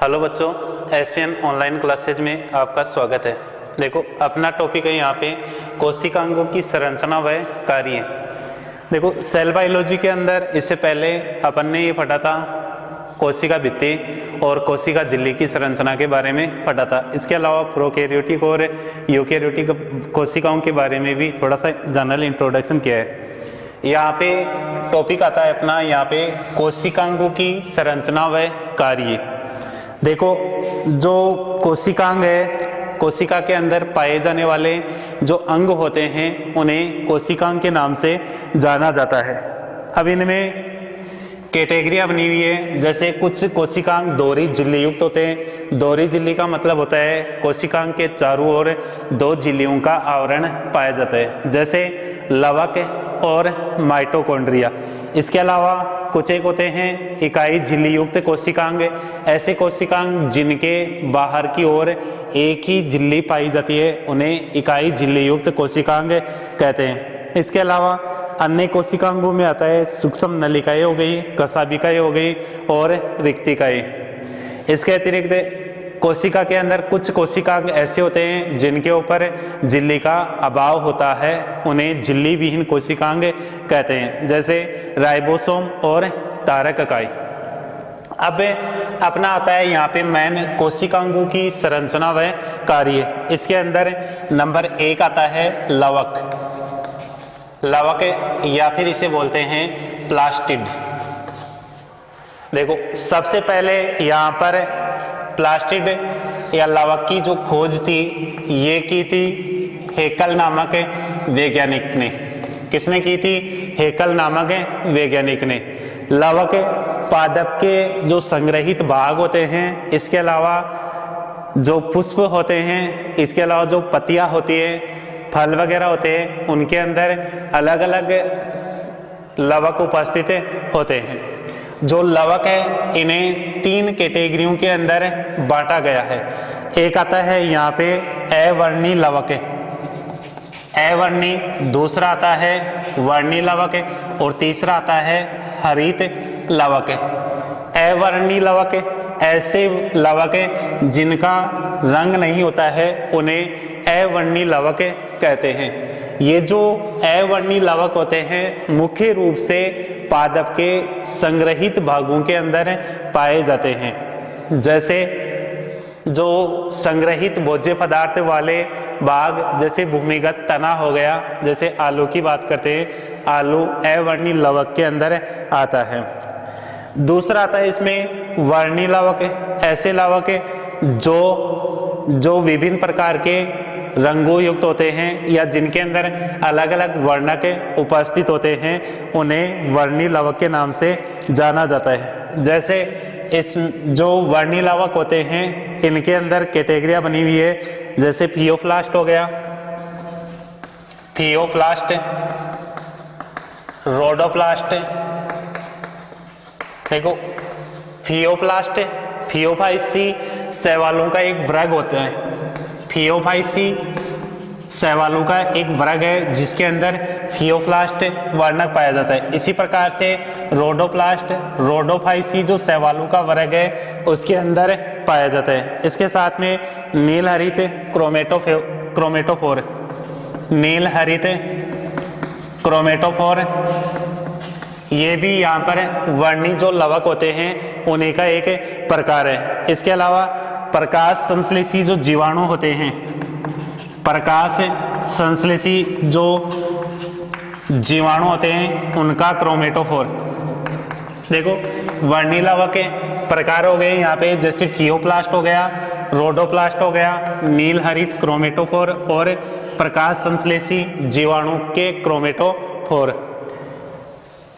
Hello बच्चों, SVN online classes में आपका स्वागत है। देखो, अपना टॉपिक है यहाँ पे कोशिकांगों की संरचना व कार्य। देखो, सेल बायोलॉजी के अंदर इससे पहले अपन ने ये पढ़ा था कोशिका भित्ति और कोशिका झिल्ली की संरचना के बारे में पढ़ा था। इसके अलावा प्रोकैरियोटिक और यूकैरियोटिक कोशिकाओं के बारे में भी थोड़ा सा जनरल इंट्रोडक्शन किया है। यहाँ पे टॉपिक आता है अपना यहाँ पे कोशिकांगों की संरचना व कार्य। देखो, जो कोशिकांग है, कोशिका के अंदर पाए जाने वाले जो अंग होते हैं उन्हें कोशिकांग के नाम से जाना जाता है। अब इनमें कैटेगरियाँ बनी हुई है। जैसे कुछ कोशिकांग दोहरी झिल्ली युक्त होते हैं। दोहरी झिल्ली का मतलब होता है कोशिकांग के चारों ओर दो झिल्लियों का आवरण पाया जाता है, जैसे लवक और माइटोकॉन्ड्रिया। इसके अलावा कुछ एक होते हैं इकाई झिल्ली युक्त कोशिकांग। ऐसे कोशिकांग जिनके बाहर की ओर एक ही झिल्ली पाई जाती है उन्हें इकाई झिल्ली युक्त कोशिकांग कहते हैं। इसके अलावा अन्य कोशिकांगों में आता है सूक्ष्म नलिकाएं हो गई, कशाभिकाएं हो गई और रिक्तिकाएं। इसके अतिरिक्त कोशिका के अंदर कुछ कोशिकांग ऐसे होते हैं जिनके ऊपर झिल्ली का अभाव होता है, उन्हें झिल्ली विहीन कोशिकांग कहते हैं, जैसे राइबोसोम और तारक इकाई। अब अपना आता है यहाँ पे मेन कोशिकांगों की संरचना व कार्य। इसके अंदर नंबर 1 आता है लवक। लवक या फिर इसे बोलते हैं प्लास्टिड। देखो, सबसे पहले यहाँ पर प्लास्टिड या लवक की जो खोज थी ये की थी हेकल नामक वैज्ञानिक ने। किसने की थी? हेकल नामक वैज्ञानिक ने। लवक पादप के जो संग्रहित भाग होते हैं, इसके अलावा जो पुष्प होते हैं, इसके अलावा जो पत्तियां होती है, फल वगैरह होते हैं, उनके अंदर अलग अलग लवक उपस्थित होते हैं। जो लवक है इन्हें 3 कैटेगरियों के अंदर बांटा गया है। एक आता है यहाँ पे अवर्णी लवक, अवर्णी। दूसरा आता है वर्णी लवक और तीसरा आता है हरित लवक। अवर्णी लवक ऐसे लवक जिनका रंग नहीं होता है उन्हें अवर्णी लवक कहते हैं। ये जो अवर्णी लवक होते हैं मुख्य रूप से पादप के संग्रहित भागों के अंदर पाए जाते हैं। जैसे जो संग्रहित भोज्य पदार्थ वाले भाग, जैसे भूमिगत तना हो गया, जैसे आलू की बात करते हैं, आलू अवर्णी लवक के अंदर आता है। दूसरा आता है इसमें वर्णी लवक। ऐसे लवक जो विभिन्न प्रकार के रंगों युक्त होते हैं या जिनके अंदर अलग अलग वर्णक उपस्थित होते हैं उन्हें वर्णी लवक के नाम से जाना जाता है। जैसे इस जो वर्णी लवक होते हैं इनके अंदर कैटेगरियाँ बनी हुई है, जैसे थियोफ्लास्ट हो गया, थियोफ्लास्ट, रोडोप्लास्ट। देखो, थियोप्लास्ट थियोफाइसी शैवालों का एक वर्ग होता है। थियोफाइसी शैवालों का एक वर्ग है जिसके अंदर थियोफ्लास्ट वर्णक पाया जाता है। इसी प्रकार से रोडोप्लास्ट, रोडोफाइसी जो शैवालों का वर्ग है उसके अंदर पाया जाता है। इसके साथ में नील हरित क्रोमेटोफोर, नील हरित क्रोमेटोफोर, ये भी यहाँ पर वर्णी जो लवक होते हैं उन्हीं का एक प्रकार है। इसके अलावा प्रकाश संश्लेषी जो जीवाणु होते हैं, प्रकाश संश्लेषी जो जीवाणु होते हैं उनका क्रोमेटोफोर। देखो, वर्णी लवक के प्रकार हो गए यहाँ पे, जैसे थियोप्लास्ट हो गया, रोडोप्लास्ट हो गया, नील हरित क्रोमेटोफोर और प्रकाश संश्लेषी जीवाणु के क्रोमेटोफोर।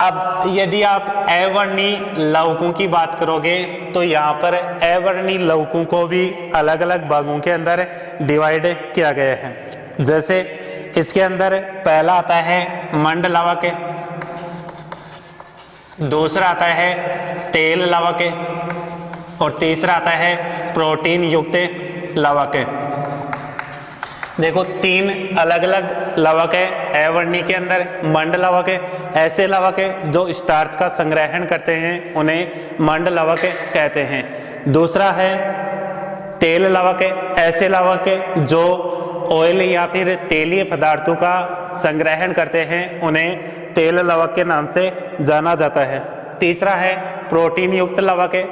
अब यदि आप अवर्णी लवकों की बात करोगे तो यहाँ पर अवर्णी लवकों को भी अलग अलग भागों के अंदर डिवाइड किया गया है। जैसे इसके अंदर पहला आता है मंड लवक, दूसरा आता है तेल लवक और तीसरा आता है प्रोटीन युक्त लवक। देखो, 3 अलग अलग लवक है अवर्णी के अंदर। मंड लवक है ऐसे लवक है जो स्टार्च का संग्रहण करते हैं, उन्हें मंड लवक कहते हैं। दूसरा है तेल लवक है, ऐसे लवक है जो ऑयल या फिर तेलीय पदार्थों का संग्रहण करते हैं, उन्हें तेल लवक के नाम से जाना जाता है। तीसरा है प्रोटीन युक्त लवक है,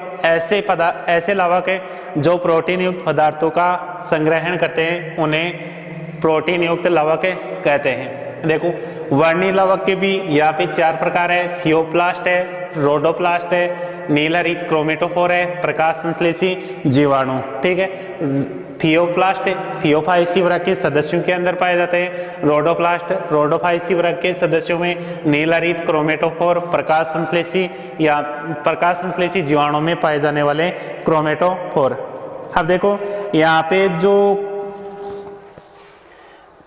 ऐसे लवक है जो प्रोटीन युक्त पदार्थों का संग्रहण करते हैं, उन्हें प्रोटीन युक्त लवक कहते हैं। देखो वर्णी लवक के भी यहाँ पे 4 प्रकार है, थियोप्लास्ट है, रोडोप्लास्ट है, नीलहरित क्रोमेटोफोर है, प्रकाश संश्लेषी जीवाणु। ठीक है, थियोप्लास्ट थियोफाइसी वर्ग के सदस्यों के अंदर पाए जाते हैं, रोडोप्लास्ट रोडोफाइसी वर्ग के सदस्यों में, नीलहरित क्रोमेटोफोर प्रकाश संश्लेषी या प्रकाश संश्लेषी जीवाणु में पाए जाने वाले क्रोमेटोफोर। अब देखो यहाँ पे जो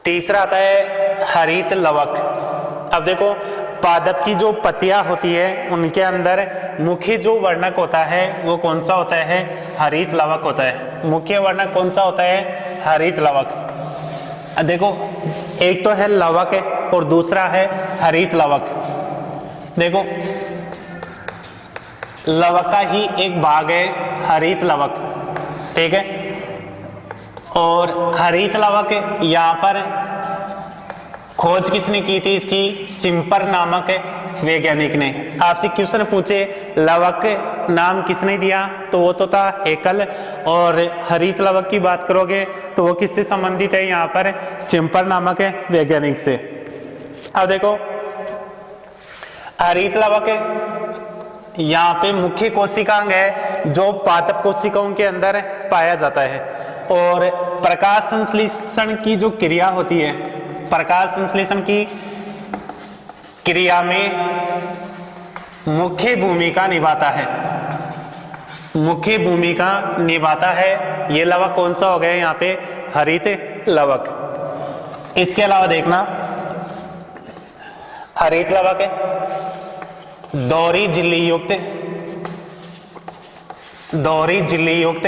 तीसरा आता है हरित लवक। अब देखो पादप की जो पत्तियां होती है उनके अंदर मुख्य जो वर्णक होता है वो कौन सा होता है? हरित लवक होता है। मुख्य वर्णक कौन सा होता है? हरित लवक। देखो एक तो है लवक है और दूसरा है हरित लवक। देखो लवक का ही एक भाग है हरित लवक, ठीक है। और हरित लवक यहाँ पर खोज किसने की थी? इसकी सिम्पर नामक वैज्ञानिक ने। आपसे क्वेश्चन पूछे लवक नाम किसने दिया, तो वो तो था हेकल। और हरित लवक की बात करोगे तो वो किससे संबंधित है? यहाँ पर सिम्पर नामक वैज्ञानिक से। अब देखो हरित लवक यहाँ पे मुख्य कोशिकांग है जो पादप कोशिकाओं के अंदर पाया जाता है। और प्रकाश संश्लेषण की जो क्रिया होती है, प्रकाश संश्लेषण की क्रिया में मुख्य भूमिका निभाता है, मुख्य भूमिका निभाता है। ये लवक कौन सा हो गया यहाँ पे? हरित लवक। इसके अलावा देखना हरित लवक है दोहरी झिल्ली युक्त, दोहरी झिल्ली युक्त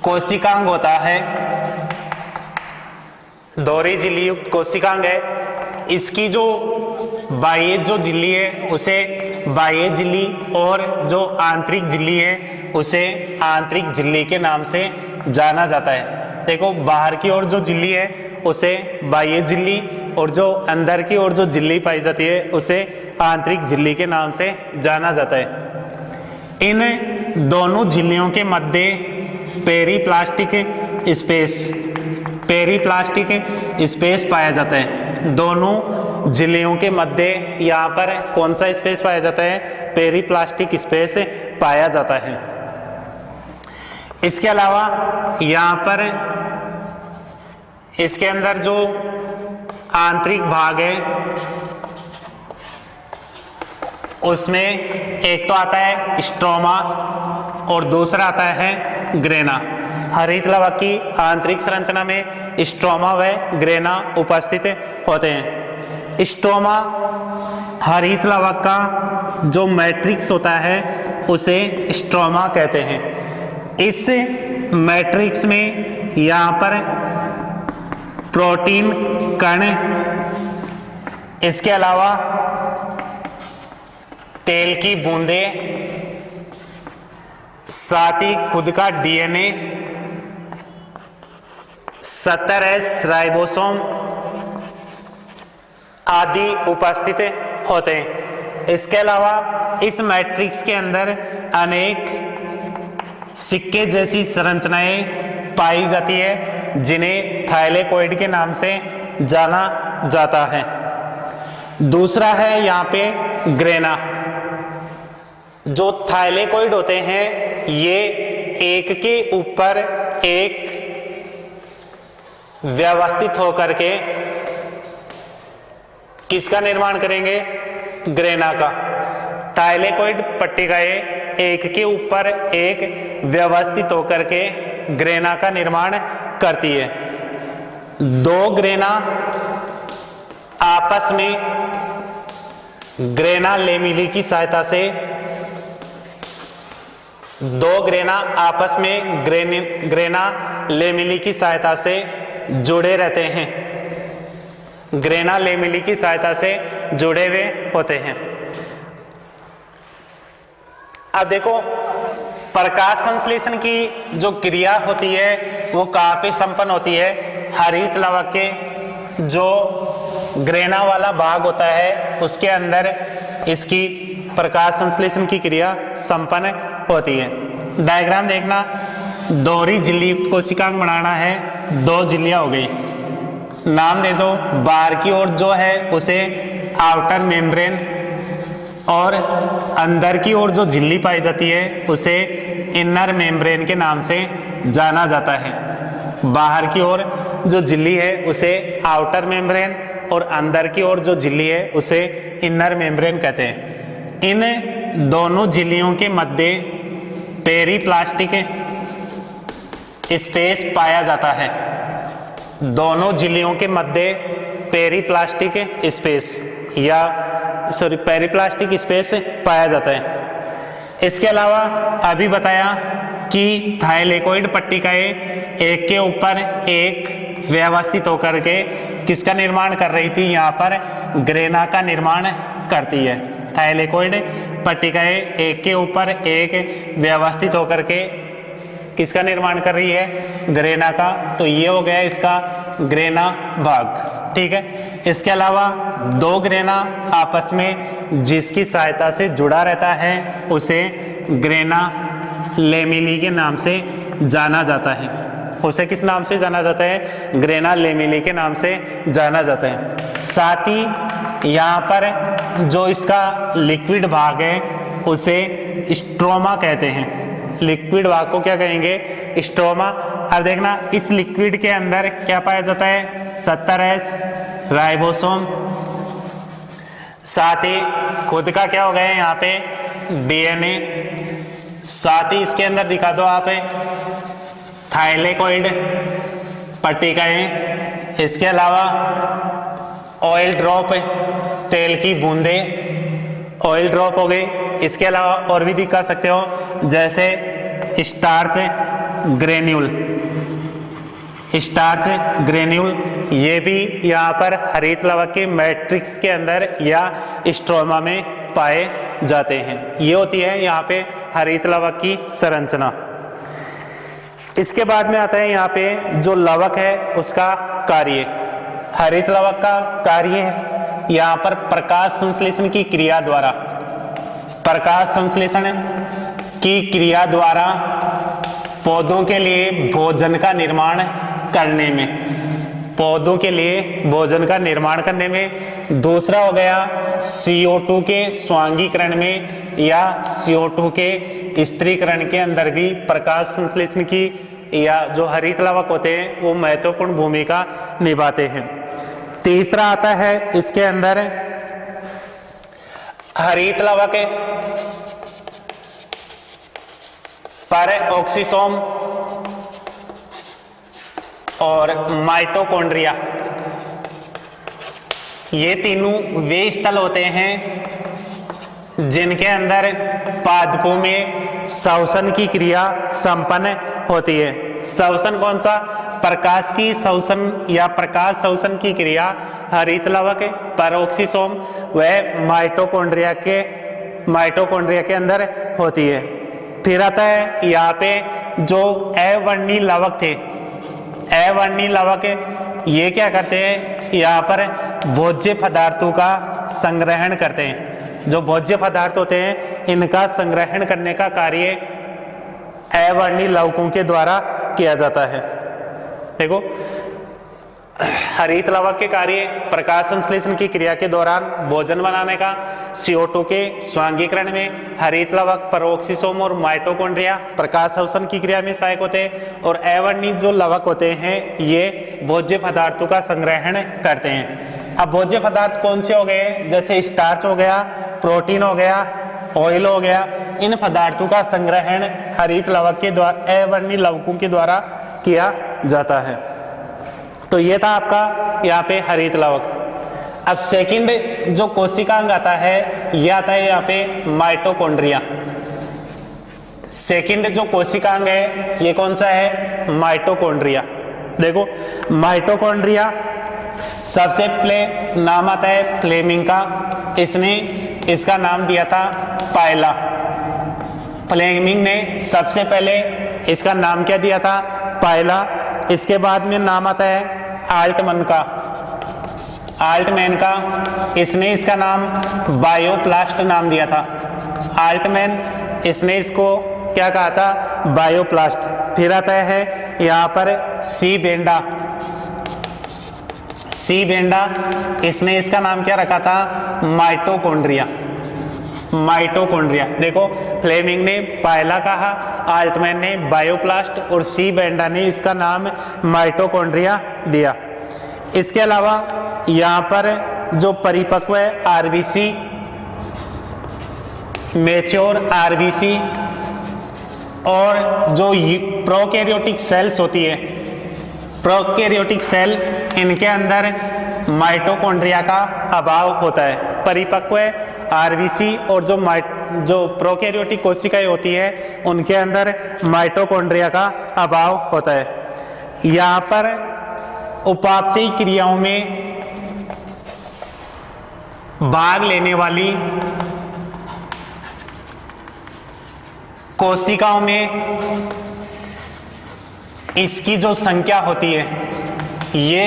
कोशिकांग होता है। दोहरी झिल्ली युक्त कोशिकांग है। इसकी जो बाह्य जो झिल्ली है उसे बाह्य झिल्ली और जो आंतरिक झिल्ली है उसे आंतरिक झिल्ली के नाम से जाना जाता है। देखो बाहर की ओर जो झिल्ली है उसे बाह्य झिल्ली और जो अंदर की ओर जो झिल्ली पाई जाती है उसे आंतरिक झिल्ली के नाम से जाना जाता है। इन दोनों झिल्लियों के मध्य पेरीप्लास्टिक स्पेस, पेरीप्लास्टिक स्पेस पाया जाता है। दोनों झिल्लियों के मध्य यहाँ पर कौन सा स्पेस पाया जाता है? पेरीप्लास्टिक स्पेस पाया जाता है। इसके अलावा यहाँ पर इसके अंदर जो आंतरिक भाग है उसमें एक तो आता है स्ट्रोमा और दूसरा आता है ग्रेना। हरित लवक की आंतरिक संरचना में स्ट्रोमा व ग्रेना उपस्थित होते हैं। स्ट्रोमा हरित लवक का जो मैट्रिक्स होता है उसे स्ट्रोमा कहते हैं। इस मैट्रिक्स में यहाँ पर प्रोटीन कण, इसके अलावा तेल की बूंदें, साथ ही खुद का डीएनए, 70S राइबोसोम आदि उपस्थित होते हैं। इसके अलावा इस मैट्रिक्स के अंदर अनेक सिक्के जैसी संरचनाएं पाई जाती है जिन्हें थाइलेकोइड के नाम से जाना जाता है। दूसरा है यहाँ पे ग्रेना। जो थाइलेकोइड होते हैं ये एक के ऊपर एक व्यवस्थित होकर के किसका निर्माण करेंगे? ग्रेना का। थाइलेकोइड पट्टिकाएं एक के ऊपर एक व्यवस्थित होकर के ग्रेना का निर्माण करती है। दो ग्रेना आपस में ग्रेना लेमिली की सहायता से, दो ग्रेना आपस में ग्रेना लेमिली की सहायता से जुड़े रहते हैं, ग्रेना लेमिली की सहायता से जुड़े हुए होते हैं। अब देखो प्रकाश संश्लेषण की जो क्रिया होती है वो कहाँ पे संपन्न होती है? हरित लवक के जो ग्रेना वाला भाग होता है उसके अंदर इसकी प्रकाश संश्लेषण की क्रिया संपन्न होती है। डायग्राम देखना, दोहरी झिल्ली युक्त कोशिकांग बनाना है, 2 झिल्लियां हो गई, नाम दे दो। बाहर की ओर जो है उसे आउटर मेम्ब्रेन और अंदर की ओर जो झिल्ली पाई जाती है उसे इनर मेम्ब्रेन के नाम से जाना जाता है। बाहर की ओर जो झिल्ली है उसे आउटर मेम्ब्रेन और अंदर की ओर जो झिल्ली है उसे इनर मेम्ब्रेन कहते हैं। इन दोनों झिल्लियों के मध्य पेरीप्लास्टिक स्पेस पाया जाता है। दोनों झिल्लियों के मध्य पेरीप्लास्टिक स्पेस पेरीप्लास्टिक स्पेस पाया जाता है। इसके अलावा अभी बताया कि थाइलेकोइड पट्टिकाएं एक के ऊपर एक व्यवस्थित होकर के किसका निर्माण कर रही थी? यहाँ पर ग्रेना का निर्माण करती है। थाइलेकोइड पट्टिकाएं एक के ऊपर एक व्यवस्थित होकर के किसका निर्माण कर रही है? ग्रेना का। तो ये हो गया इसका ग्रेना भाग, ठीक है। इसके अलावा 2 ग्रेना आपस में जिसकी सहायता से जुड़ा रहता है उसे ग्रेना लेमिली के नाम से जाना जाता है। उसे किस नाम से जाना जाता है? ग्रेना लेमिली के नाम से जाना जाता है। साथ ही यहाँ पर जो इसका लिक्विड भाग है उसे स्ट्रोमा कहते हैं। लिक्विड भाग को क्या कहेंगे? स्ट्रोमा। अब देखना, इस लिक्विड के अंदर क्या पाया जाता है? 70S ribosome. साथ ही खुद का क्या हो गया है यहाँ पे? DNA। साथ ही इसके अंदर दिखा दो आप थाइलेकोइड पट्टिकाएं। इसके अलावा ऑयल ड्रॉप, तेल की बूंदे, ऑयल ड्रॉप हो गई। इसके अलावा और भी दिखा सकते हो जैसे स्टार्च ग्रेन्यूल, स्टार्च ग्रेन्यूल, ये भी यहाँ पर हरित लवक के मैट्रिक्स के अंदर या स्ट्रोमा में पाए जाते हैं। ये होती है यहाँ पे हरित लवक की संरचना। इसके बाद में आता है यहाँ पे जो लवक है उसका कार्य। हरित लवक का कार्य है यहाँ पर प्रकाश संश्लेषण की क्रिया द्वारा, प्रकाश संश्लेषण की क्रिया द्वारा पौधों के लिए भोजन का निर्माण करने में, पौधों के लिए भोजन का निर्माण करने में। दूसरा हो गया CO2 के स्वांगीकरण में या CO2 के स्त्रीकरण के अंदर भी प्रकाश संश्लेषण की या जो हरित लवक होते हैं वो महत्वपूर्ण भूमिका निभाते हैं। तीसरा आता है इसके अंदर हरित लवक परऑक्सीसोम और माइटोकॉन्ड्रिया, ये तीनों वे स्थल होते हैं जिनके अंदर पादपों में श्वसन की क्रिया संपन्न होती है। श्वसन कौन सा? प्रकाश की श्वसन या प्रकाश श्वसन की क्रिया हरित लवक, परऑक्सीसोम व माइटोकॉन्ड्रिया के अंदर होती है। फिर आता है यहाँ पे जो अवर्णीय लवक थे, अवर्णीय लवक ये क्या करते हैं? यहाँ पर भोज्य पदार्थों का संग्रहण करते हैं। जो भोज्य पदार्थ होते हैं इनका संग्रहण करने का कार्य अवर्णीय लवकों के द्वारा किया जाता है। देखो, हरित लवक के कार्य प्रकाश संश्लेषण की क्रिया के दौरान भोजन बनाने का, CO2 के स्वांगीकरण में हरित लवक, परऑक्सीसोम और माइटोकॉन्ड्रिया प्रकाश श्वसन की क्रिया में सहायक होते हैं, और अवर्णीय जो लवक होते हैं ये भोज्य पदार्थों का संग्रहण करते हैं। अब भोज्य पदार्थ कौन से हो गए? जैसे स्टार्च हो गया, प्रोटीन हो गया, ऑयल हो गया। इन पदार्थों का संग्रहण हरित लवक के द्वारा, अवर्णीय लवकों के द्वारा किया जाता है। तो ये था आपका यहाँ पे हरित लवक। अब सेकंड जो कोशिकांग आता है ये आता है यहाँ पे माइटोकॉन्ड्रिया। सेकंड जो कोशिकांग है ये कौन सा है? माइटोकॉन्ड्रिया। देखो, माइटोकॉन्ड्रिया सबसे पहले नाम आता है फ्लेमिंग का। इसने इसका नाम दिया था पायला। फ्लेमिंग ने सबसे पहले इसका नाम क्या दिया था, पहला। इसके बाद में नाम आता है आल्टमैन का, इसने इसका नाम बायोप्लास्ट नाम दिया था। आल्टमैन, इसने इसको क्या कहा था, बायोप्लास्ट। फिर आता है यहाँ पर सी बेंडा, इसने इसका नाम क्या रखा था, माइटोकॉन्ड्रिया। देखो, फ्लेमिंग ने पहला कहा, आल्टमैन ने बायोप्लास्ट और सी बेंडा ने इसका नाम माइटोकॉन्ड्रिया दिया। इसके अलावा यहाँ पर जो परिपक्व आरबीसी, मैच्योर आरबीसी और जो प्रोकैरियोटिक सेल्स होती है, प्रोकैरियोटिक सेल, इनके अंदर माइटोकॉन्ड्रिया का अभाव होता है। परिपक्व आरबीसी और जो प्रोकैरियोटिक कोशिकाएं होती है, उनके अंदर माइटोकॉन्ड्रिया का अभाव होता है। यहाँ पर उपापचयी क्रियाओं में भाग लेने वाली कोशिकाओं में इसकी जो संख्या होती है ये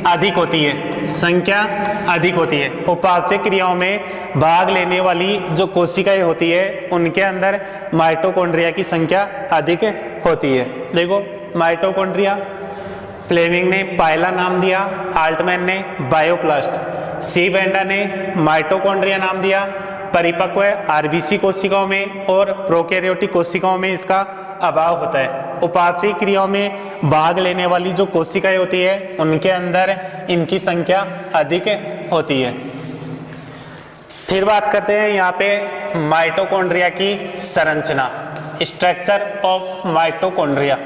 अधिक होती है, संख्या अधिक होती है। उपापचय क्रियाओं में भाग लेने वाली जो कोशिकाएं होती है, उनके अंदर माइटोकॉन्ड्रिया की संख्या अधिक होती है। देखो, माइटोकॉन्ड्रिया फ्लेमिंग ने पहला नाम दिया, आल्टमैन ने बायोप्लास्ट, सी बेंडा ने माइटोकॉन्ड्रिया नाम दिया। परिपक्व आरबीसी कोशिकाओं में और प्रोकैरियोटिक कोशिकाओं में इसका अभाव होता है। उपापचयी क्रियाओं में भाग लेने वाली जो कोशिकाएं होती है, उनके अंदर इनकी संख्या अधिक होती है। फिर बात करते हैं यहाँ पे माइटोकॉन्ड्रिया की संरचना, स्ट्रक्चर ऑफ माइटोकॉन्ड्रिया।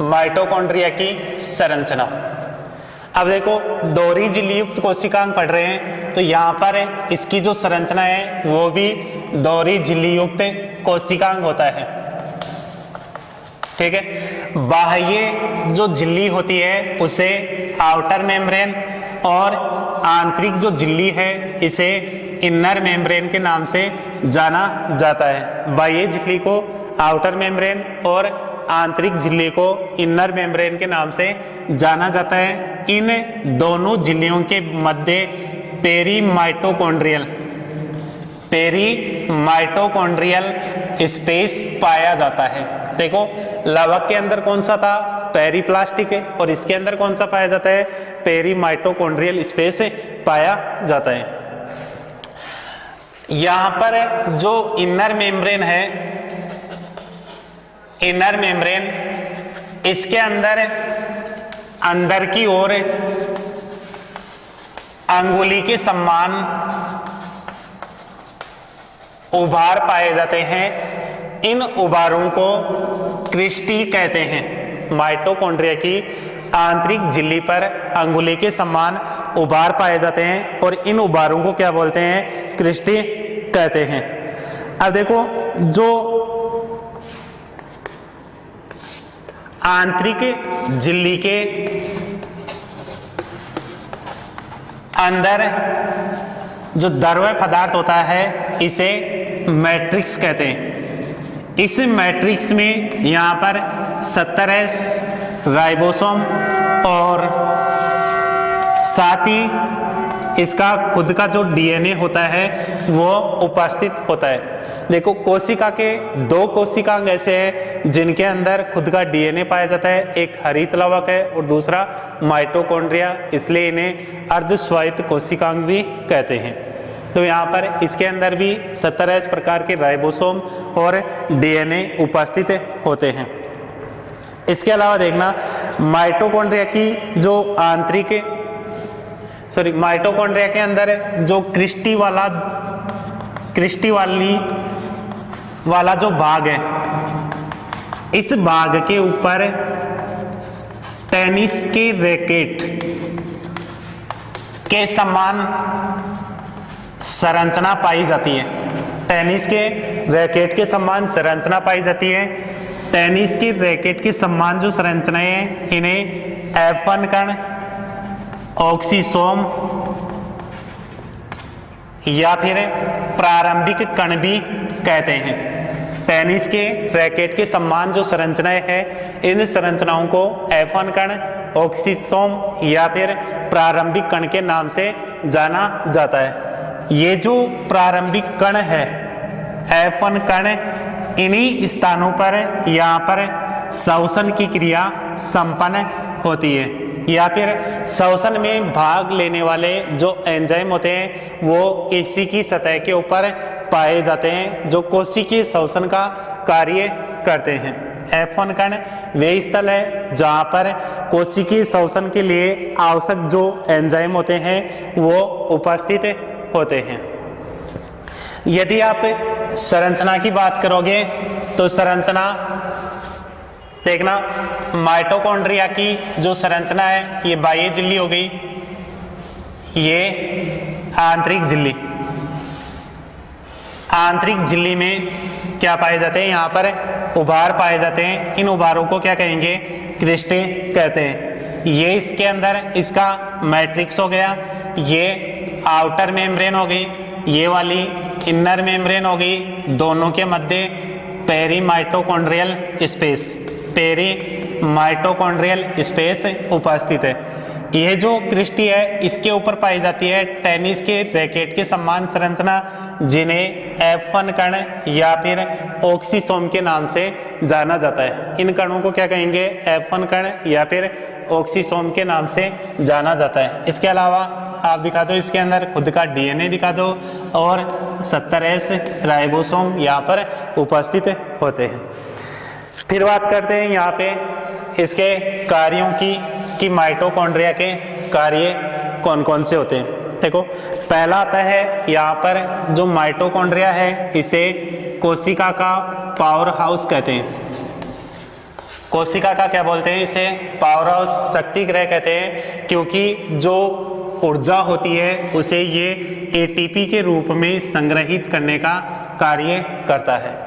माइटोकॉन्ड्रिया की संरचना, अब देखो, दोहरी झिल्ली युक्त कोशिकांग पढ़ रहे हैं, तो यहाँ पर इसकी जो संरचना है वो भी दोहरी झिल्ली युक्त कोशिकांग होता है। ठीक है, बाह्य जो झिल्ली होती है उसे आउटर मेम्ब्रेन और आंतरिक जो झिल्ली है इसे इनर मेम्ब्रेन के नाम से जाना जाता है। बाह्य झिल्ली को आउटर मेम्ब्रेन और आंतरिक झिल्ली को इनर मेम्ब्रेन के नाम से जाना जाता है। इन दोनों झिल्लियों के मध्य पेरीमाइटोकॉन्ड्रियल स्पेस पाया जाता है। देखो, लावक के अंदर कौन सा था, पेरीप्लास्टिक है, और इसके अंदर कौन सा पाया जाता है, पेरीमाइटोकॉन्ड्रियल स्पेस पाया जाता है। यहां पर जो इनर मेम्ब्रेन है, इनर मेम्ब्रेन, इसके अंदर की ओर अंगुली के समान उभार पाए जाते हैं। इन उभारों को क्रिस्टी कहते हैं। माइटोकॉन्ड्रिया की आंतरिक झिल्ली पर अंगुली के समान उभार पाए जाते हैं और इन उभारों को क्या बोलते हैं, क्रिस्टी कहते हैं। अब देखो, जो आंतरिक झिल्ली के अंदर जो द्रव्य पदार्थ होता है इसे मैट्रिक्स कहते हैं। इस मैट्रिक्स में यहाँ पर 70S राइबोसोम और साथ ही इसका खुद का जो डीएनए होता है वो उपस्थित होता है। देखो, कोशिका के दो कोशिकांग ऐसे हैं जिनके अंदर खुद का डीएनए पाया जाता है, एक हरित लवक है और दूसरा माइटोकॉन्ड्रिया, इसलिए इन्हें अर्धस्वायत्त कोशिकांग भी कहते हैं। तो यहाँ पर इसके अंदर भी 70S प्रकार के राइबोसोम और डीएनए उपस्थित होते हैं। इसके अलावा देखना, माइटोकॉन्ड्रिया की जो माइटोकॉन्ड्रिया के अंदर जो क्रिस्टी वाला जो भाग है, इस भाग के ऊपर टेनिस के रैकेट के समान संरचना पाई जाती है। टेनिस के रैकेट के समान संरचना पाई जाती है। टेनिस की रैकेट के समान जो संरचनाएं हैं, इन्हें F1 कण, ऑक्सीसोम या फिर प्रारंभिक कण भी कहते हैं। टेनिस के रैकेट के समान जो संरचनाएं हैं, इन संरचनाओं को F1 कण, ऑक्सीसोम या फिर प्रारंभिक कण के नाम से जाना जाता है। ये जो प्रारंभिक कण है F1 कण, इन्हीं स्थानों पर यहाँ पर श्वसन की क्रिया संपन्न होती है या फिर श्वसन में भाग लेने वाले जो एंजाइम होते हैं वो इसी की सतह के ऊपर पाए जाते हैं जो कोशिकीय श्वसन का कार्य करते हैं। F1 कण वे स्थल है जहाँ पर कोशिकीय श्वसन के लिए आवश्यक जो एंजाइम होते हैं वो उपस्थित होते हैं। यदि आप संरचना की बात करोगे तो संरचना देखना, माइटोकॉन्ड्रिया की जो संरचना है ये बाह्य झिल्ली हो गई, ये आंतरिक झिल्ली। आंतरिक झिल्ली में क्या पाए जाते हैं, यहाँ पर उभार पाए जाते हैं। इन उभारों को क्या कहेंगे, क्रिस्टे कहते हैं। ये इसके अंदर इसका मैट्रिक्स हो गया, ये आउटर मेम्ब्रेन हो गई, ये वाली इनर मेम्ब्रेन हो गई, दोनों के मध्य पेरीमाइटोकॉन्ड्रियल स्पेस, पेरीमाइटोकॉन्ड्रियल स्पेस उपस्थित है। यह जो क्रिस्टी है इसके ऊपर पाई जाती है टेनिस के रैकेट के समान संरचना, जिन्हें F1 कण या फिर ऑक्सीसोम के नाम से जाना जाता है। इन कणों को क्या कहेंगे, F1 कण या फिर ऑक्सीसोम के नाम से जाना जाता है। इसके अलावा आप दिखा दो, इसके अंदर खुद का DNA दिखा दो और 70S राइबोसोम यहाँ पर उपस्थित होते हैं। फिर बात करते हैं यहाँ पे इसके कार्यों की कि माइटोकॉन्ड्रिया के कार्य कौन कौन से होते हैं। देखो, पहला आता है यहाँ पर जो माइटोकॉन्ड्रिया है इसे कोशिका का पावर हाउस कहते हैं। कोशिका का क्या बोलते हैं, इसे पावर हाउस, शक्ति गृह कहते हैं, क्योंकि जो ऊर्जा होती है उसे ये ATP के रूप में संग्रहित करने का कार्य करता है।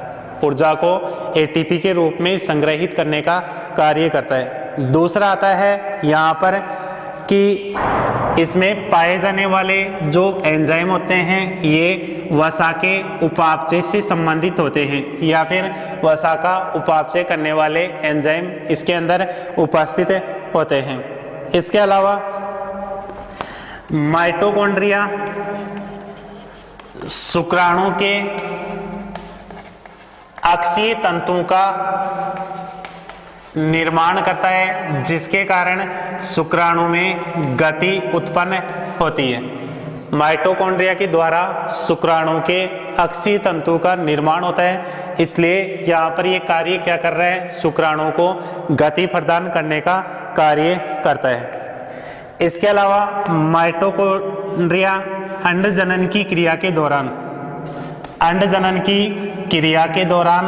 ऊर्जा को ATP के रूप में संग्रहित करने का कार्य करता है। दूसरा आता है यहाँ पर कि इसमें पाए जाने वाले जो एंजाइम होते हैं ये वसा के उपापचय से संबंधित होते हैं या फिर वसा का उपापचय करने वाले एंजाइम इसके अंदर उपस्थित होते हैं। इसके अलावा माइटोकॉन्ड्रिया शुक्राणु के अक्षीय तंतुओं का निर्माण करता है, जिसके कारण शुक्राणु में गति उत्पन्न होती है। माइटोकॉन्ड्रिया के द्वारा शुक्राणु के अक्षीय तंतु का निर्माण होता है, इसलिए यहाँ पर ये कार्य क्या कर रहा है, शुक्राणु को गति प्रदान करने का कार्य करता है। इसके अलावा माइटोकॉन्ड्रिया अंडजनन की क्रिया के दौरान, अंडजनन की क्रिया के दौरान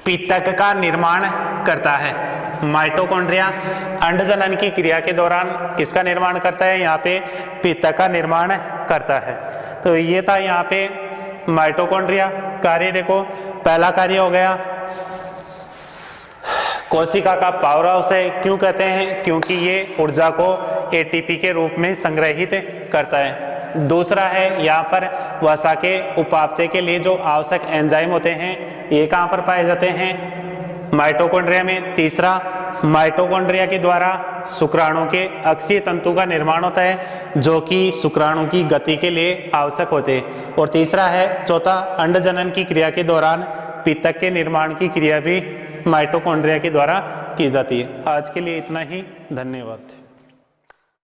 पित्तक का निर्माण करता है। माइटोकॉन्ड्रिया अंडजनन की क्रिया के दौरान किसका निर्माण करता है, यहाँ पे पित्तक का निर्माण करता है। तो ये था यहाँ पे माइटोकॉन्ड्रिया कार्य। देखो, पहला कार्य हो गया कोशिका का पावर हाउस है। क्यों कहते हैं, क्योंकि ये ऊर्जा को ATP के रूप में संग्रहित करता है। दूसरा है यहाँ पर वसा के उपापचय के लिए जो आवश्यक एंजाइम होते हैं ये कहाँ पर पाए जाते हैं, माइटोकॉन्ड्रिया में। तीसरा, माइटोकॉन्ड्रिया के द्वारा शुक्राणु के अक्षीय तंतु का निर्माण होता है जो कि शुक्राणु की गति के लिए आवश्यक होते हैं। और तीसरा है, चौथा, अंडजनन की क्रिया के दौरान पित्तक के निर्माण की क्रिया भी माइटोकॉन्ड्रिया के द्वारा की जाती है। आज के लिए इतना ही, धन्यवाद।